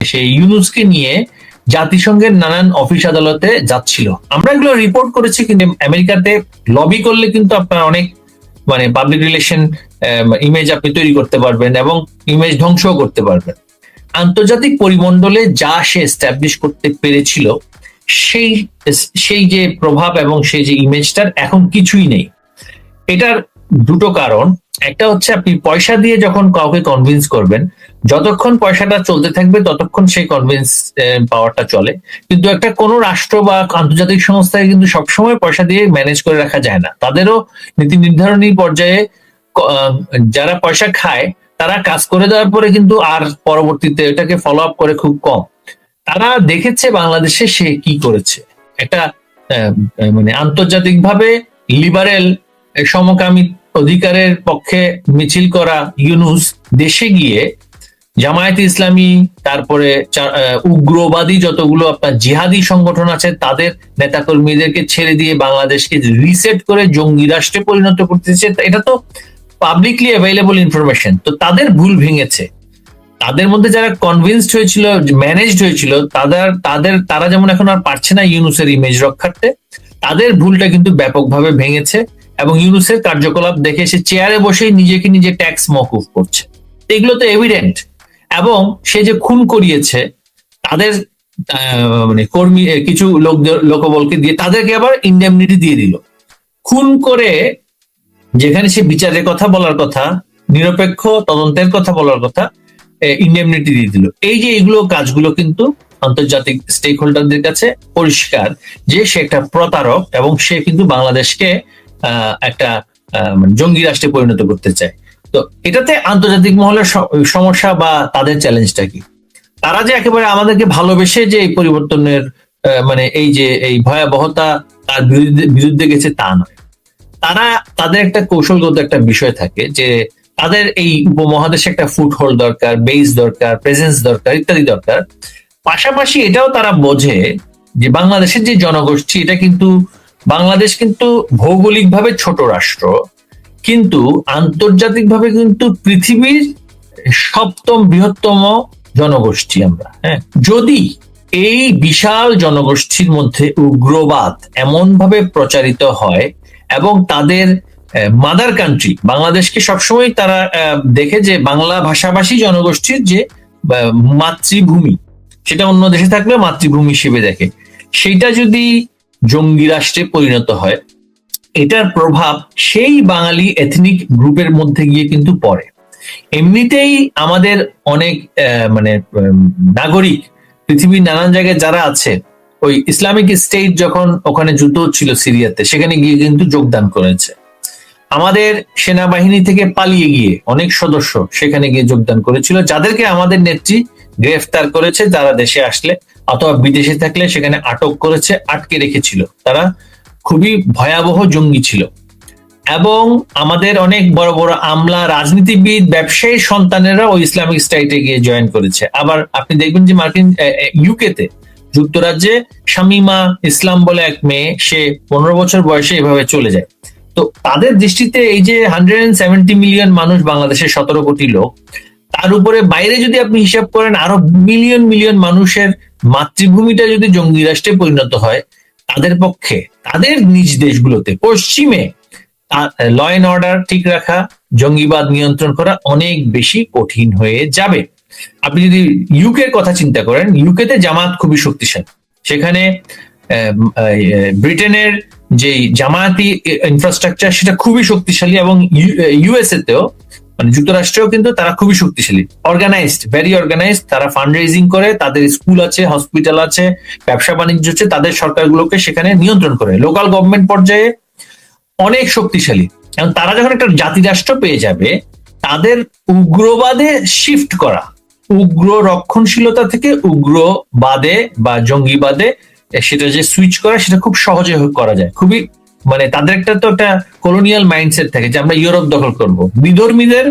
সেই ইউনুসকে নিয়ে জাতিসংঘের নানান অফিস আদালতে যাচ্ছিল। আমরা এগুলো রিপোর্ট করেছি, কিন্তু আমেরিকাতে লবি করলে কিন্তু আপনার অনেক মানে পাবলিক রিলেশন ইমেজ আপনি তৈরি করতে পারবেন এবং ইমেজ ধ্বংসও করতে পারবেন। আন্তর্জাতিক পরিমণ্ডলে যা সে এস্টাবলিশ করতে পেরেছিল সেই সেই যে প্রভাব এবং সেই যে ইমেজটার এখন কিছুই নেই। এটার দুটো কারণ। একটা হচ্ছে আপনি পয়সা দিয়ে যখন কাউকে কনভিন্স করবেন, যতক্ষণ পয়সাটা চলতে থাকবে ততক্ষণ সেই কনভিন্স পাওয়ারটা চলে। কিন্তু একটা কোনো রাষ্ট্র বা আন্তর্জাতিক সংস্থায় কিন্তু সবসময় পয়সা দিয়ে ম্যানেজ করে রাখা যায় না। তাদেরও নীতি নির্ধারণী পর্যায়ে যারা পয়সা খায় তারা কাজ করে দেওয়ার পরে কিন্তু আর পরবর্তীতে এটাকে ফলো আপ করে খুব কম। তারা দেখেছে বাংলাদেশে সে কি করেছে। একটা মানে আন্তর্জাতিকভাবে লিবারেল সমকামী অধিকারের পক্ষে মিছিল করা ইউনুস দেশে গিয়ে জামায়াতে ইসলামী, তারপরে উগ্রবাদী যতগুলো আপনার জিহাদি সংগঠন আছে তাদের নেতাকর্মীদেরকে ছেড়ে দিয়ে বাংলাদেশকে রিসেট করে জঙ্গি রাষ্ট্রে পরিণত করতেছে। এটা তো পাবলিকলি অ্যাভেলেবল ইনফরমেশন। তো তাদের ভুল ভেঙেছে। তাদের মধ্যে যারা কনভিন্সড হয়েছিল, ম্যানেজড হয়েছিল, তারা যেমন এখন আর পারছে না ইউনুসের ইমেজ রক্ষার্থে, তাদের ভুলটা কিন্তু ব্যাপকভাবে ভেঙেছে এবং ইউনুসের কার্যকলাপ দেখে সে চেয়ারে বসেই নিজেকে নিজে ট্যাক্স মকুফ করছে। এগুলো তো এভিডেন্ট। এবং সে যে খুন করিয়েছে তাদের মানে কর্মী কিছু লোকবলকে দিয়ে তাদেরকে আবার ইন্ডেমনিটি দিয়ে দিল। খুন করে যেখানে সে বিচারের কথা বলার কথা, নিরপেক্ষ তদন্তের কথা বলার কথা, ইন্ডেমনিটি দিয়ে দিল। এই যে এইগুলো কাজগুলো কিন্তু আন্তর্জাতিক স্টেক হোল্ডারদের কাছে পরিষ্কার যে সে একটা প্রতারক এবং সে কিন্তু বাংলাদেশকে একটা জঙ্গি রাষ্ট্রে পরিণত করতে চায়। তো এটাতে আন্তর্জাতিক মহলের সমস্যা বা তাদের চ্যালেঞ্জটা কি? তারা যে একেবারে আমাদেরকে ভালোবেসে যে এই পরিবর্তনের মানে এই যে এই ভয়াবহতা তার বিরুদ্ধে গেছে তা নয়। তাদের একটা কৌশলগত একটা বিষয় থাকে যে তাদের এই উপমহাদেশে একটা ফুটহোল্ড দরকার, বেস দরকার, প্রেজেন্স দরকার, ইত্যাদি দরকার। পাশাপাশি এটাও তারা বোঝে যে বাংলাদেশের যে জনগোষ্ঠী, এটা কিন্তু বাংলাদেশ কিন্তু ভৌগোলিকভাবে ছোট রাষ্ট্র, কিন্তু আন্তর্জাতিকভাবে কিন্তু পৃথিবীর সপ্তম বৃহত্তম জনগোষ্ঠী আমরা। হ্যাঁ, যদি এই বিশাল জনগোষ্ঠীর মধ্যে উগ্রবাদ এমন ভাবে প্রচারিত হয় এবং তাদের মাদার কান্ট্রি বাংলাদেশকে সবসময় তারা দেখে যে বাংলা ভাষাভাষী জনগোষ্ঠীর যে মাতৃভূমি, সেটা অন্য দেশে থাকলে মাতৃভূমি হিসেবে দেখে, সেইটা যদি জঙ্গি রাষ্ট্রে পরিণত হয়, এটার প্রভাব সেই বাঙালি এথনিক গ্রুপের মধ্যে গিয়ে কিন্তু পড়ে। এমনিতেই আমাদের অনেক মানে নাগরিক পৃথিবীর নানান জায়গায় যারা আছে, ওই ইসলামিক স্টেট যখন ওখানে যুদ্ধ হচ্ছিল সিরিয়াতে, সেখানে গিয়ে কিন্তু যোগদান করেছে। আমাদের সেনাবাহিনী থেকে পালিয়ে গিয়ে অনেক সদস্য সেখানে গিয়ে যোগদান করেছিল, যাদেরকে আমাদের নেত্রী গ্রেফতার করেছে। তারা দেশে আসলে অথবা বিদেশে থাকলে সেখানে আটক করেছে, আটকে রেখেছিল। তারা খুবই ভয়াবহ জঙ্গি ছিল। এবং আমাদের অনেক বড় বড় আমলা, রাজনীতিবিদ, ব্যবসায়ী সন্তানেরা ওই ইসলামিক স্টেটে গিয়ে জয়েন করেছে। আবার আপনি দেখবেন যে মার্কিন ইউকেতে, যুক্তরাজ্যে শামিমা ইসলাম বলে এক মেয়ে, সে 15 বছর বয়সে এভাবে চলে যায়। তো তাদের দৃষ্টিতে এই যে 170 মিলিয়ন মানুষ, বাংলাদেশের 17 কোটি লোক, তার উপরে বাইরে যদি আপনি হিসাব করেন আরো মিলিয়ন মিলিয়ন মানুষের মাতৃভূমিটা যদি জঙ্গি রাষ্ট্রে পরিণত হয়, তাদের পক্ষে তাদের নিজ দেশগুলোতে পশ্চিমে ল এন্ড অর্ডার ঠিক রাখা, জঙ্গিবাদ নিয়ন্ত্রণ করা অনেক বেশি কঠিন হয়ে যাবে। আপনি যদি ইউকের কথা চিন্তা করেন, ইউকেতে জামাত খুবই শক্তিশালী। সেখানে ব্রিটেনের যে জামায়াতি ইনফ্রাস্ট্রাকচার সেটা খুবই শক্তিশালী, এবং ইউএসএ তেও মানে যুক্তরাষ্ট্রেও কিন্তু তারা খুবই শক্তিশালী, অর্গানাইজড, ভেরি অর্গানাইজড। তারা ফান্ড রেজিং করে, তাদের স্কুল আছে, হসপিটাল আছে, ব্যবসা বাণিজ্য আছে, তাদের সরকারগুলোকে সেখানে নিয়ন্ত্রণ করে। লোকাল গভর্নমেন্ট পর্যায়ে অনেক শক্তিশালী। এবং তারা যখন একটা জাতি রাষ্ট্র পেয়ে যাবে, তাদের উগ্রবাদে শিফট করা, উগ্র রক্ষণশীলতা থেকে উগ্রবাদে বা জঙ্গিবাদে সেটা যে সুইচ করা, সেটা খুব সহজে করা যায়। খুবই মানে তাদের একটা তো একটা কলোনিয়াল মাইন্ডসেট থাকে যে আমরা ইউরোপ দখল করব, বিধর্মীদের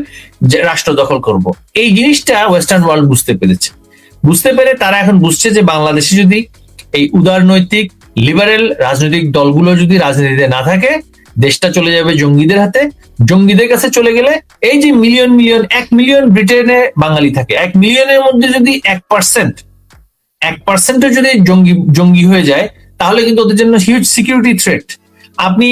রাষ্ট্র দখল করব। এই জিনিসটা ওয়েস্টার্ন ওয়ার্ল্ড বুঝতে পেরে তারা এখন বুঝছে যে বাংলাদেশে যদি এই উদারনৈতিক লিবারেল রাজনৈতিক দলগুলো যদি রাজনীতিতে না থাকে, দেশটা চলে যাবে জঙ্গিদের হাতে। জঙ্গিদের কাছে চলে গেলে এই যে মিলিয়ন মিলিয়ন, 1 মিলিয়ন ব্রিটেনে বাঙালি থাকে, 1 মিলিয়নের মধ্যে যদি 1% যদি জঙ্গি হয়ে যায়, তাহলে কিন্তু ওদের জন্য হিউজ সিকিউরিটি থ্রেট। আপনি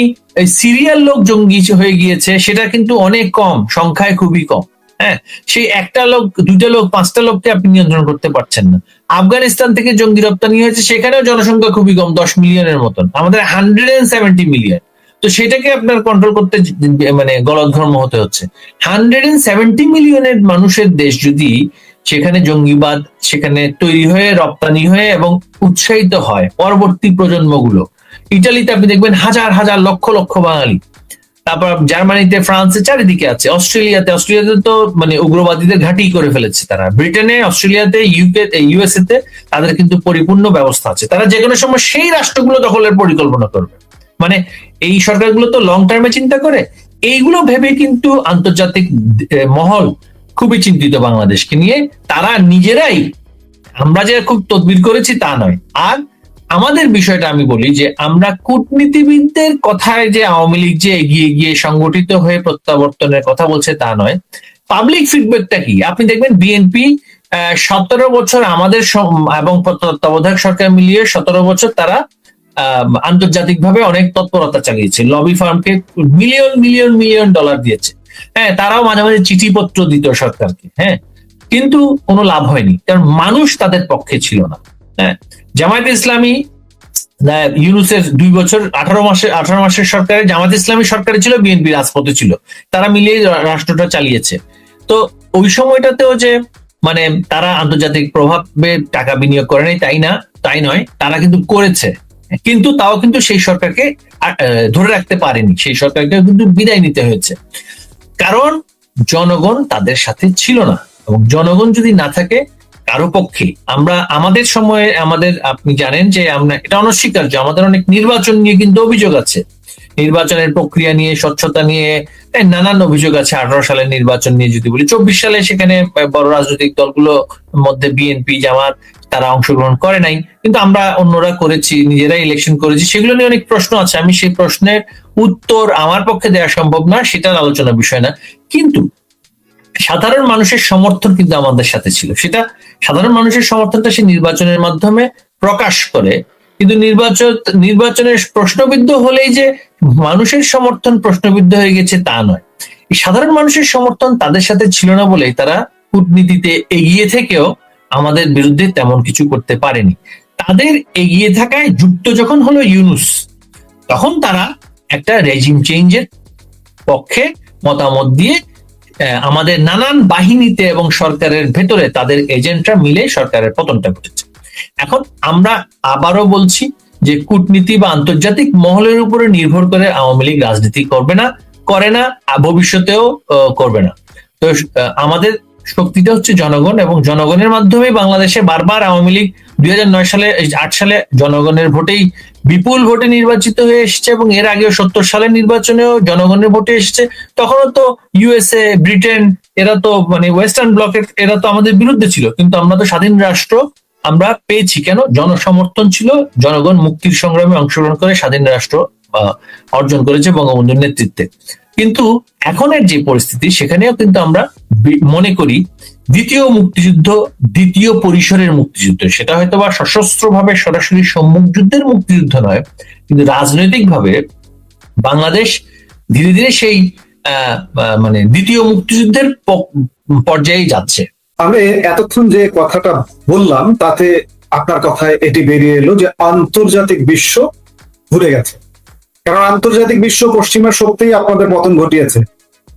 সিরিয়াল লোক জঙ্গি হয়ে গিয়েছে, সেটা কিন্তু অনেক কম, সংখ্যায় খুবই কম। হ্যাঁ, সেই একটা লোক, দুইটা লোক, 5টা লোককে আপনি নিয়ন্ত্রণ করতে পারছেন না। আফগানিস্তান থেকে জঙ্গি রপ্তানি হয়েছে, সেখানেও জনসংখ্যা খুবই কম, 10 মিলিয়নের মতন, আমাদের 170 মিলিয়ন। তো সেটাকে আপনার কন্ট্রোল করতে মানে গলদঘর্ম হতে হচ্ছে। 170 মিলিয়নের মানুষের দেশ যদি সেখানে জঙ্গিবাদ সেখানে তৈরি হয়ে, রপ্তানি হয়ে এবং উৎসাহিত হয় পরবর্তী প্রজন্মগুলো। ইটালিতে আপনি দেখবেন হাজার হাজার লক্ষ লক্ষ বাঙালি, তারপর জার্মানিতে, ফ্রান্সে, চারিদিকে আছে। অস্ট্রেলিয়াতে তো মানে উগ্রবাদীদের ঘাঁটি করে ফেলেছে তারা। ব্রিটেনে, অস্ট্রেলিয়াতে, ইউএসএ তে তাদের কিন্তু পরিপূর্ণ ব্যবস্থা আছে। তারা যে কোনো সময় সেই রাষ্ট্রগুলো দখলের পরিকল্পনা করবে। মানে এই সরকারগুলো তো লং টার্মে চিন্তা করে। এইগুলো ভেবে কিন্তু আন্তর্জাতিক মহল খুবই চিন্তিত বাংলাদেশকে নিয়ে। তারা নিজেরাই, আমরা যে খুব তদবির করেছি তা নয়। আর আমাদের বিষয়টা আমি বলি যে আমরা কূটনীতিবিদদের কথায় যে আওয়ামী লীগ যে এগিয়ে গিয়ে সংগঠিত হয়ে প্রত্যাবর্তনের কথা বলছে তা নয়। পাবলিক ফিডব্যাকটা কি? আপনি দেখবেন বিএনপি 17 বছর আমাদের এবং তত্ত্বাবধায়ক সরকার মিলিয়ে 17 বছর তারা আন্তর্জাতিকভাবে অনেক তৎপরতা চালিয়েছে, লবি ফার্মকে মিলিয়ন মিলিয়ন মিলিয়ন ডলার দিয়েছে। হ্যাঁ, তারাও মাঝে মাঝে চিঠিপত্র দিত সরকারকে। হ্যাঁ, কিন্তু কোনো লাভ হয়নি, কারণ মানুষ তাদের পক্ষে ছিল না। হ্যাঁ, জামায়াতে ইসলামী ইউনূসের 2 বছর 18 মাসের সরকারে, জামায়াতে ইসলামী সরকারে ছিল, বিএনপি রাজপথে ছিল, তারা মিলিয়ে রাষ্ট্রটা চালিয়েছে। তো ওই সময়টাতেও যে মানে তারা আন্তর্জাতিক প্রভাবে টাকা বিনিয়োগ করে নাই তাই নয়, তারা কিন্তু করেছে। কিন্তু তাও কিন্তু সেই সরকারকে ধরে রাখতে পারেনি, সেই সরকারকে কিন্তু বিদায় নিতে হয়েছে, কারণ জনগণ তাদের সাথে ছিল না। এবং জনগণ যদি না থাকে কারো পক্ষে, আমাদের সময়ে আপনি জানেন যে আমরা, এটা অনস্বীকার্য, আমাদের অনেক নির্বাচন নিয়ে কিন্তু অভিযোগ আছে, নির্বাচনের প্রক্রিয়া নিয়ে, স্বচ্ছতা নিয়ে নানান অভিযোগ আছে। 18 সালের নির্বাচন নিয়ে যদি বলি, 24 সালে সেখানে বড় রাজনৈতিক দলগুলো মধ্যে বিএনপি, জামাত তারা অংশগ্রহণ করে নাই, কিন্তু আমরা অন্যরা করেছি, নিজেরাই ইলেকশন করেছি, সেগুলো নিয়ে অনেক প্রশ্ন আছে। আমি সেই প্রশ্নের উত্তর আমার পক্ষে দেওয়া সম্ভব না, সেটার আলোচনার বিষয় না। কিন্তু সাধারণ মানুষের সমর্থন কিন্তু আমাদের সাথে ছিল, সেটা সাধারণ মানুষের সমর্থনটা সে নির্বাচনের মাধ্যমে প্রকাশ করে। কিন্তু নির্বাচনের প্রশ্নবিদ্ধ হলেই যে মানুষের সমর্থন প্রশ্নবিদ্ধ হয়ে গেছে তা নয়। এই সাধারণ মানুষের সমর্থন তাদের সাথে ছিল না বলেই তারা কূটনীতিতে এগিয়ে থেকেও আমাদের বিরুদ্ধে তেমন কিছু করতে পারেনি। তাদের এগিয়ে থাকায় যুক্ত যখন হলো ইউনূস, তখন তারা একটা রেজিম চেঞ্জের পক্ষে মতামত দিয়ে আমাদের নানান বাহিনীতে এবং সরকারের ভেতরে তাদের এজেন্টরা মিলে সরকারের পতনটা ঘটেছে। এখন আমরা আবারও বলছি যে কূটনীতি বা আন্তর্জাতিক মহলের উপরে নির্ভর করে আওয়ামী লীগ রাজনীতি করবে না, করে না, ভবিষ্যতেও করবে না। তো আমাদের শক্তিটা হচ্ছে জনগণ, এবং জনগণের মাধ্যমে বাংলাদেশে বারবার আওয়ামী লীগ 2009 সালে, 8 সালে জনগণের ভোটেই বিপুল ভোটে নির্বাচিত হয়ে এসেছে, এবং এর আগেও 70 সালের নির্বাচনেও জনগণের ভোটে এসেছে। তখনও তো ইউএসএ, ব্রিটেন এরা তো মানে ওয়েস্টার্ন ব্লকের, এরা তো আমাদের বিরুদ্ধে ছিল, কিন্তু আমরা তো স্বাধীন রাষ্ট্র আমরা পেয়েছি কেন? জনসমর্থন ছিল, জনগণ মুক্তির সংগ্রামে অংশগ্রহণ করে স্বাধীন রাষ্ট্র অর্জন করেছে বঙ্গবন্ধুর নেতৃত্বে। কিন্তু এখনের যে পরিস্থিতি, সেখানেও কিন্তু আমরা মনে করি দ্বিতীয় মুক্তিযুদ্ধ, দ্বিতীয় পরিসরের মুক্তিযুদ্ধ, সেটা হয়তো বা সশস্ত্রভাবে সরাসরি সম্মুখ যুদ্ধের মুক্তিযুদ্ধ নয়, কিন্তু রাজনৈতিকভাবে বাংলাদেশ ধীরে ধীরে সেই মানে দ্বিতীয় মুক্তিযুদ্ধের পর্যায়ে যাচ্ছে। আমি এতক্ষণ যে কথাটা বললাম তাতে আপনার কথায় এটি বেরিয়ে এলো যে আন্তর্জাতিক বিশ্ব ভুলে গেছে, কারণ আন্তর্জাতিক বিশ্ব পশ্চিমা শক্তি আপনাদের পতন ঘটিয়েছে,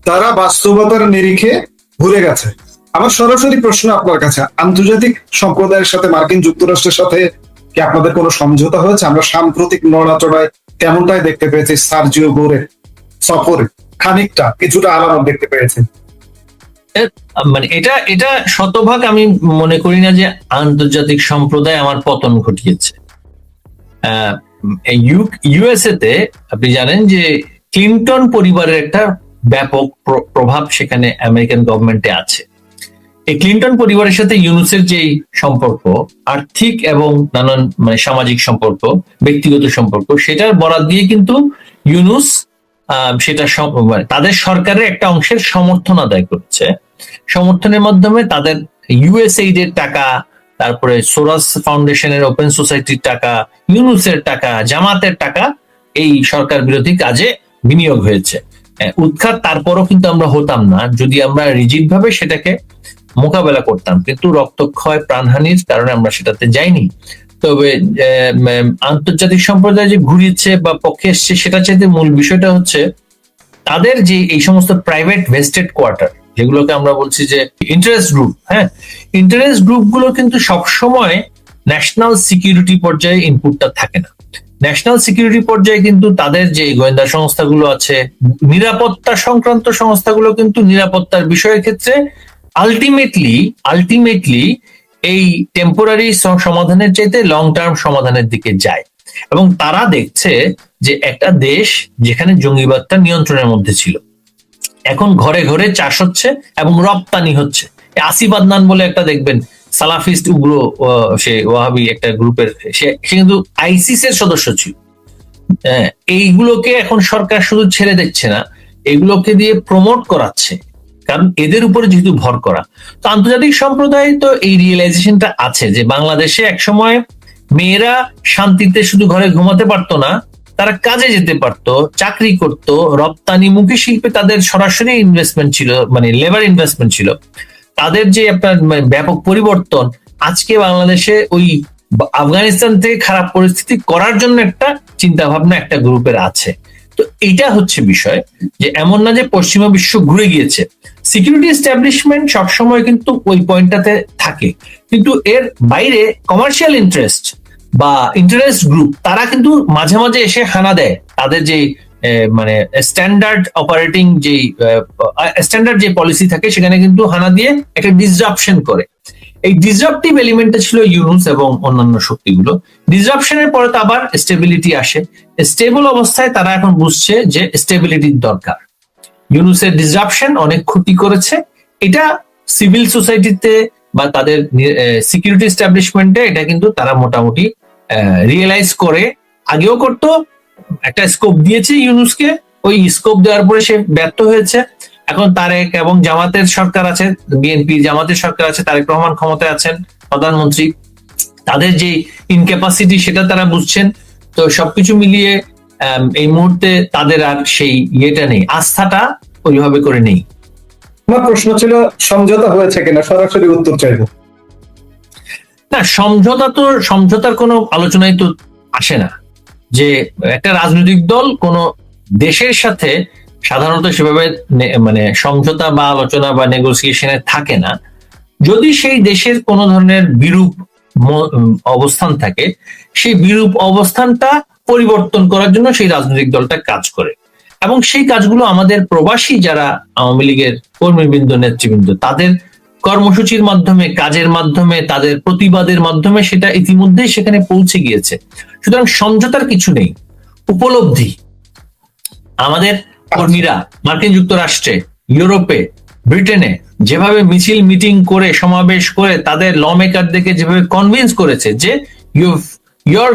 তারা বাস্তবতার নিরিখে ভুলে গেছে। আমার সরাসরি প্রশ্ন আপনার কাছে, আন্তর্জাতিক সম্প্রদায়ের সাথে মার্কিন যুক্তরাষ্ট্রের সাথে কি আপনাদের কোনো সমঝোতা হয়েছে? আমরা সাম্প্রতিক নড়াচড়ায় তেমনটাই দেখতে পেয়েছি, সার্জিও গোরের সফরে খানিকটা কিছুটা আলামত দেখতে পেয়েছি। মানে এটা শতভাগ আমি মনে করি না যে আন্তর্জাতিক সম্প্রদায় আমার পতন ঘটিয়েছে। ইউএসএ তে আপনি জানেন যে ক্লিনটন পরিবারের একটা ব্যাপক প্রভাব সেখানে আমেরিকান গভর্নমেন্টে আছে। এই ক্লিনটন পরিবারের সাথে ইউনূসের যে সম্পর্ক, আর্থিক এবং নানান মানে সামাজিক সম্পর্ক, ব্যক্তিগত সম্পর্ক, সেটার বরাত দিয়ে কিন্তু ইউনূস সেটা মানে তাদের সরকারের একটা অংশের সমর্থন আদায় করছে। সমর্থনের মাধ্যমে তাদের ইউএসএইড এর টাকা, তারপরে সোরাস ফাউন্ডেশনের, ওপেন সোসাইটির টাকা, ইউনুসের টাকা, জামাতের টাকা এই সরকার বিরোধী কাজে বিনিয়োগ হয়েছে। উৎখাত তারপরও কিন্তু আমরা হতাম না যদি আমরা রিজিড ভাবে সেটাকে মোকাবেলা করতাম, কিন্তু রক্তক্ষয়, প্রাণহানির কারণে আমরা সেটাতে যাইনি। তবে আন্তর্জাতিক সম্প্রদায় যে ঘুরিয়েছে বা পক্ষে এসছে, সেটা চাইতে মূল বিষয়টা হচ্ছে তাদের যে এই সমস্ত প্রাইভেট ভেস্টেড কোয়ার্টার, যেগুলোকে আমরা বলছি যে ইন্টারেস্ট গ্রুপ, হ্যাঁ, ইন্টারেস্ট গ্রুপ গুলো কিন্তু সবসময় ন্যাশনাল সিকিউরিটি পর্যায়ে ইনপুটটা থাকে না। ন্যাশনাল সিকিউরিটি পর্যায়ে কিন্তু তাদের যে গোয়েন্দা সংস্থাগুলো আছে, নিরাপত্তা সংক্রান্ত সংস্থাগুলো কিন্তু নিরাপত্তার বিষয়ের ক্ষেত্রে আলটিমেটলি এই টেম্পোরারি সমাধানের চাইতে লং টার্ম সমাধানের দিকে যায়। এবং তারা দেখছে যে একটা দেশ যেখানে জঙ্গিবাদটা নিয়ন্ত্রণের মধ্যে ছিল, এখন ঘরে ঘরে চাষ হচ্ছে এবং রপ্তানি হচ্ছে। আসিফ আদনান বলে একটা দেখবেন সালাফিস্ট উগ্র, সে ওয়াহাবি একটা গ্রুপের, সে কিন্তু আইসিস এর সদস্য ছিল। এইগুলোকে এখন সরকার শুধু ছেড়ে দিচ্ছে না, এগুলোকে দিয়ে প্রমোট করাচ্ছে, কারণ এদের উপরে যেহেতু ভর করা। তো আন্তর্জাতিক সম্প্রদায় তো এই রিয়েলাইজেশনটা আছে যে বাংলাদেশে একসময় মেয়েরা শান্তিতে শুধু ঘরে ঘুমাতে পারতো না, তারা কাজে যেতে পারতো, চাকরি করত, রপ্তানিমুখী শিল্পে তাদের সরাসরি ইনভেস্টমেন্ট ছিল, মানে লেবার ইনভেস্টমেন্ট ছিল। তাদের যে আপনার ব্যাপক পরিবর্তন আজকে বাংলাদেশে ওই আফগানিস্তান থেকে খারাপ পরিস্থিতি করার জন্য একটা চিন্তা ভাবনা একটা গ্রুপের আছে। তো এইটা হচ্ছে বিষয়, যে এমন না যে পশ্চিমা বিশ্ব ঘুরে গিয়েছে। সিকিউরিটি এস্টাবলিশমেন্ট সবসময় কিন্তু ওই পয়েন্টটাতে থাকে, কিন্তু এর বাইরে কমার্শিয়াল ইন্টারেস্ট বা ইন্টারেস্ট গ্রুপ তারা কিন্তু মাঝে মাঝে এসে হানা দেয়। তাদের যে মানে স্ট্যান্ডার্ড অপারেটিং যে স্ট্যান্ডার্ড যে পলিসি থাকে সেখানে কিন্তু হানা দিয়ে একটা ডিসরাপশন করে। এই ডিসরাপটিভ এলিমেন্টটা ছিল ইউনুস এবং অন্যান্য শক্তিগুলো। ডিসরাপশনের পরে তো আবার স্টেবিলিটি আসে। স্টেবল অবস্থায় তারা এখন বুঝছে যে স্টেবিলিটির দরকার। ইউনুসের ডিসরাপশন অনেক ক্ষতি করেছে, এটা সিভিল সোসাইটিতে বা তাদের সিকিউরিটি এস্টাবলিশমেন্টে এটা কিন্তু তারা মোটামুটি রিয়েলাইজ করে। আগেও করতো, একটা স্কোপ দিয়েছে ইউনুসকে, ওই স্কোপ দেওয়ার পরে সে ব্যর্থ হয়েছে। এখন তারেক এবং জামাতের সরকার আছে, বিএনপি জামাতের সরকার আছে, তারেক রহমান ক্ষমতায় আছেন প্রধানমন্ত্রী, তাদের যে ইনক্যাপাসিটি সেটা তারা বুঝছেন। তো সবকিছু মিলিয়ে এই মুহূর্তে তাদের আর সেই ইয়েটা নেই, আস্থাটা ওইভাবে করে নেই। আমার প্রশ্ন ছিল সমঝোতা হয়েছে কিনা, সরাসরি উত্তর চাইবো। না, সমঝোতার কোনো আলোচনাই তো আসে না। যে একটা রাজনৈতিক দল কোন দেশের সাথে সাধারণত সেভাবে মানে সমঝোতা বা আলোচনা বা নেগোসিয়েশনে থাকে না। যদি সেই দেশের কোন ধরনের বিরূপ অবস্থান থাকে, সেই বিরূপ অবস্থানটা পরিবর্তন করার জন্য সেই রাজনৈতিক দলটা কাজ করে। এবং সেই কাজগুলো আমাদের প্রবাসী যারা আওয়ামী লীগের কর্মীবৃন্দ, নেতৃবৃন্দ, তাদের কর্মসূচির মাধ্যমে, কাজের মাধ্যমে, তাদের প্রতিবাদের মাধ্যমে সেটা ইতিমধ্যেই সেখানে পৌঁছে গিয়েছে। সুতরাং সমঝোতার কিছু নেই, উপলব্ধি। আমাদের কর্মীরা মার্কিন যুক্তরাষ্ট্রে, ইউরোপে, ব্রিটেনে যেভাবে মিছিল মিটিং করে, সমাবেশ করে তাদের ল মেকারদেরকে যেভাবে কনভিন্স করেছে যে your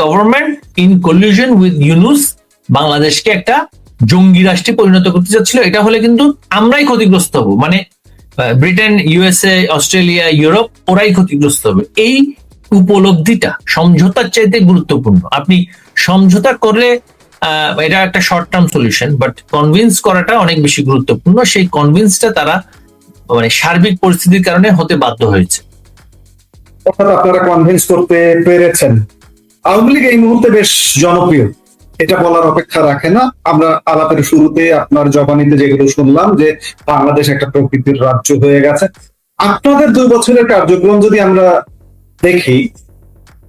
government in collusion with Yunus বাংলাদেশকে একটা জঙ্গি রাষ্ট্রে পরিণত করতে চাচ্ছিল, এটা হলে কিন্তু আমরাই ক্ষতিগ্রস্ত হব। মানে ব্রিটেন, ইউএসএ, অস্ট্রেলিয়া, ইউরোপ ওরাই ক্ষতিগ্রস্ত হবে। এই উপলব্ধিটা সমঝোতার চাইতে গুরুত্বপূর্ণ। আপনি সমঝোতা করলে এটা একটা short term solution, but convince করাটা অনেক বেশি গুরুত্বপূর্ণ। সেই কনভিন্সটা তারা মানে সার্বিক পরিস্থিতির কারণে হতে বাধ্য হয়েছে। অর্থাৎ আপনারা কনভিন্স করতে পেরেছেন। আওয়ামী লীগ এই মুহূর্তে বেশ জনপ্রিয়, এটা বলার অপেক্ষা রাখে না। আমরা আলাপের শুরুতে আপনার জবানিতে যেগুলো শুনলাম যে বাংলাদেশ একটা প্রকৃতির রাজ্য হয়ে গেছে। আপনাদের 2 বছরের কার্যক্রম যদি আমরা দেখি,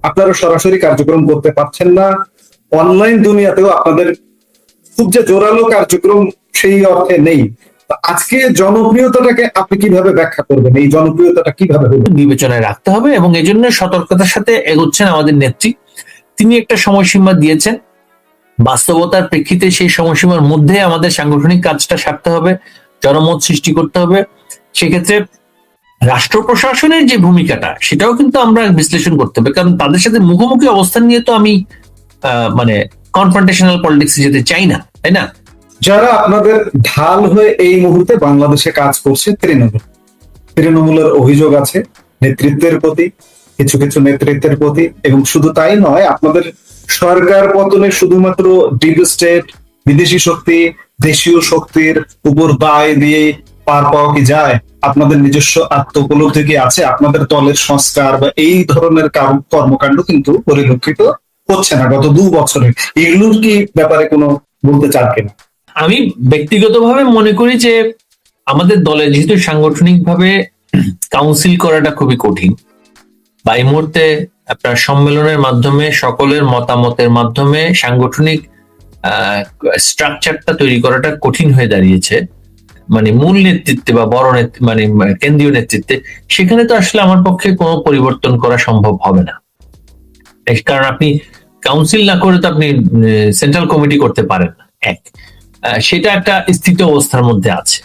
আপনারা সরাসরি কার্যক্রম করতে পারছেন না। অনলাইন দুনিয়াতেও আপনাদের খুব যে জোরালো কার্যক্রম সেই অর্থে নেই। আজকে জনপ্রিয়তাটাকে আপনি কিভাবে ব্যাখ্যা করবেন? এই জনপ্রিয়তাটা কিভাবে হলো? বিবেচনায় রাখতে হবে এবং এই জন্য সতর্কতার সাথে এগোচ্ছেন আমাদের নেত্রী। তিনি একটা সময়সীমা দিয়েছেন, বাস্তবতার প্রেক্ষিতে সেই সময়সীমার মধ্যে আমাদের সাংগঠনিক কাজটা সারতে হবে, জনমত সৃষ্টি করতে হবে। সেক্ষেত্রে রাষ্ট্র প্রশাসনের যে ভূমিকাটা সেটাও কিন্তু আমরা বিশ্লেষণ করতে হবে, কারণ তাদের সাথে মুখোমুখি অবস্থান নিয়ে তো আমি মানে কনফ্রন্টেশনাল পলিটিক্সে যেতে চাই না, তাই না? যারা আপনাদের ঢাল হয়ে এই মুহূর্তে বাংলাদেশে কাজ করছে তৃণমূলের অভিযোগ আছে নেতৃত্বের প্রতি, কিছু কিছু নেতৃত্বের প্রতি, এবং শুধু তাই নয়, আপনাদের সরকার পতনে শুধুমাত্র ডিপ স্টেট, বিদেশি শক্তি, দেশীয় শক্তির উপর দায় দিয়ে পার পাওয়া কি যায়? আপনাদের নিজস্ব আত্ম উপলব্ধি কি আছে? আপনাদের দলের সংস্কার বা এই ধরনের কর্মকাণ্ড কিন্তু পরিলক্ষিত হচ্ছে না গত 2 বছরে। এগুলোর কি ব্যাপারে কোনো বলতে চান কিনা? আমি ব্যক্তিগতভাবে মনে করি যে আমাদের দলে যেহেতু সাংগঠনিকভাবে কাউন্সিল করাটা খুবই কঠিন, বা এই মুহূর্তে আপনার সম্মেলনের মাধ্যমে সকলের মতামতের মাধ্যমে সাংগঠনিক স্ট্রাকচারটা তৈরি করাটা কঠিন হয়ে দাঁড়িয়েছে, মানে মূল নেতৃত্বে বা বড় মানে কেন্দ্রীয় নেতৃত্বে, সেখানে তো আসলে আমার পক্ষে কোনো পরিবর্তন করা সম্ভব হবে না। কারণ আপনি কাউন্সিল না করে তো আপনি সেন্ট্রাল কমিটি করতে পারেন না, সেটা একটা স্থিত অবস্থার মধ্যে আছে।